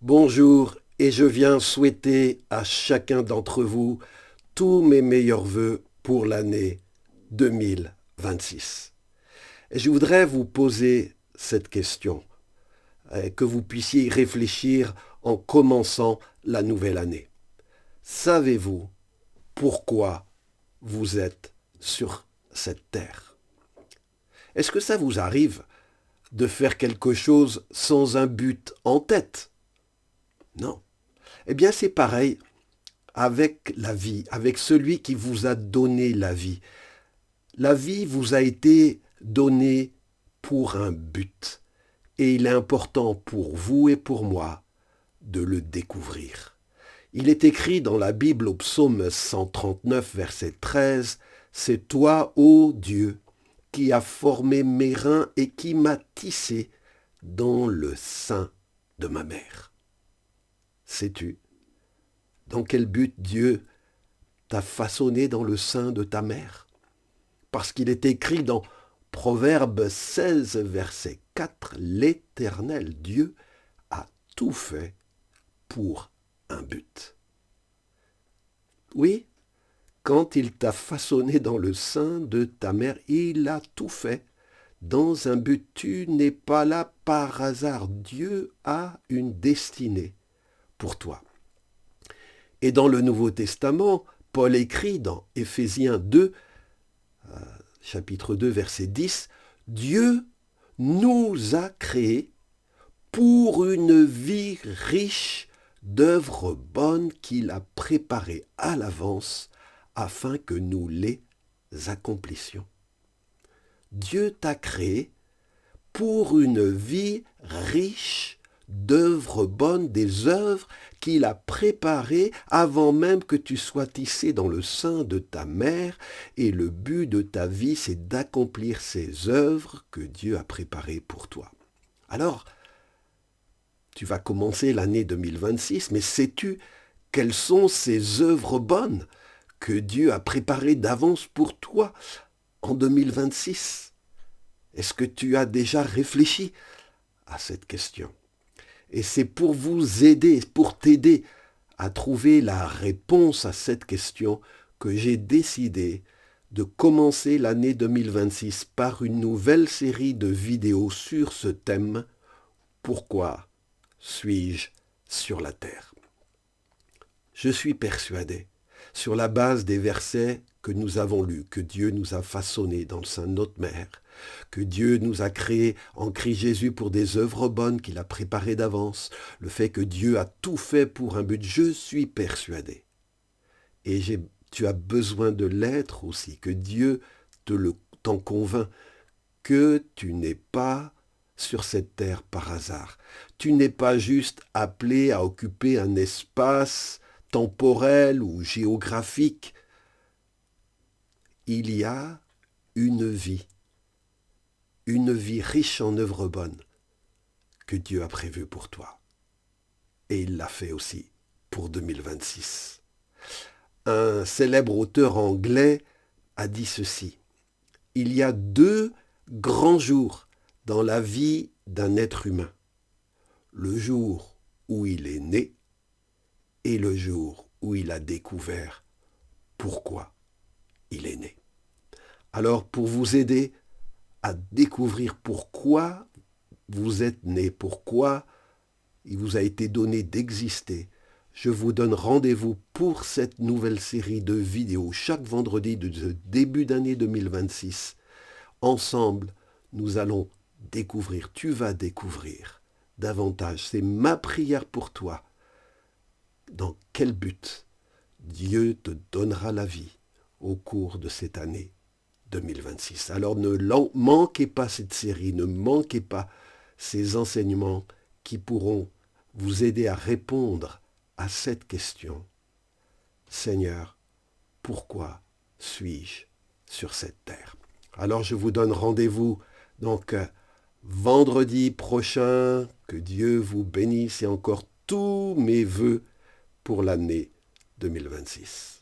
Bonjour et je viens souhaiter à chacun d'entre vous tous mes meilleurs vœux pour l'année 2026. Et je voudrais vous poser cette question, que vous puissiez y réfléchir en commençant la nouvelle année. Savez-vous pourquoi vous êtes sur cette terre? Est-ce que ça vous arrive de faire quelque chose sans un but en tête? Non. Eh bien, c'est pareil avec la vie, avec celui qui vous a donné la vie. La vie vous a été donnée pour un but. Et il est important pour vous et pour moi de le découvrir. Il est écrit dans la Bible au psaume 139, verset 13, « C'est toi, ô Dieu, qui as formé mes reins et qui m'as tissé dans le sein de ma mère. » Sais-tu dans quel but Dieu t'a façonné dans le sein de ta mère? Parce qu'il est écrit dans Proverbe 16, verset 4, « L'Éternel Dieu a tout fait pour un but. » Oui, quand il t'a façonné dans le sein de ta mère, il a tout fait dans un but. Tu n'es pas là par hasard. Dieu a une destinée pour toi. Et dans le Nouveau Testament, Paul écrit dans Éphésiens 2, chapitre 2, verset 10, « Dieu nous a créés pour une vie riche d'œuvres bonnes qu'il a préparées à l'avance afin que nous les accomplissions. » Dieu t'a créé pour une vie riche d'œuvres bonnes, des œuvres qu'il a préparées avant même que tu sois tissé dans le sein de ta mère, et le but de ta vie, c'est d'accomplir ces œuvres que Dieu a préparées pour toi. Alors, tu vas commencer l'année 2026, mais sais-tu quelles sont ces œuvres bonnes que Dieu a préparées d'avance pour toi en 2026? Est-ce que tu as déjà réfléchi à cette question? Et c'est pour vous aider, pour t'aider à trouver la réponse à cette question que j'ai décidé de commencer l'année 2026 par une nouvelle série de vidéos sur ce thème « Pourquoi suis-je sur la terre ?» Je suis persuadé, sur la base des versets que nous avons lus, que Dieu nous a façonnés dans le sein de notre mère, que Dieu nous a créés en Christ Jésus pour des œuvres bonnes qu'il a préparées d'avance, le fait que Dieu a tout fait pour un but, je suis persuadé. Et tu as besoin de l'être aussi, que Dieu t'en convainc, que tu n'es pas sur cette terre par hasard. Tu n'es pas juste appelé à occuper un espace temporel ou géographique. Il y a une vie riche en œuvres bonnes que Dieu a prévue pour toi. Et il l'a fait aussi pour 2026. Un célèbre auteur anglais a dit ceci: « Il y a deux grands jours dans la vie d'un être humain. Le jour où il est né et le jour où il a découvert pourquoi il est né. » Alors, pour vous aider à découvrir pourquoi vous êtes né, pourquoi il vous a été donné d'exister, je vous donne rendez-vous pour cette nouvelle série de vidéos chaque vendredi de ce début d'année 2026. Ensemble, nous allons découvrir, tu vas découvrir davantage. C'est ma prière pour toi. Dans quel but Dieu te donnera la vie au cours de cette année 2026. Alors ne manquez pas cette série, ne manquez pas ces enseignements qui pourront vous aider à répondre à cette question. Seigneur, pourquoi suis-je sur cette terre? Alors je vous donne rendez-vous donc vendredi prochain. Que Dieu vous bénisse et encore tous mes vœux pour l'année 2026.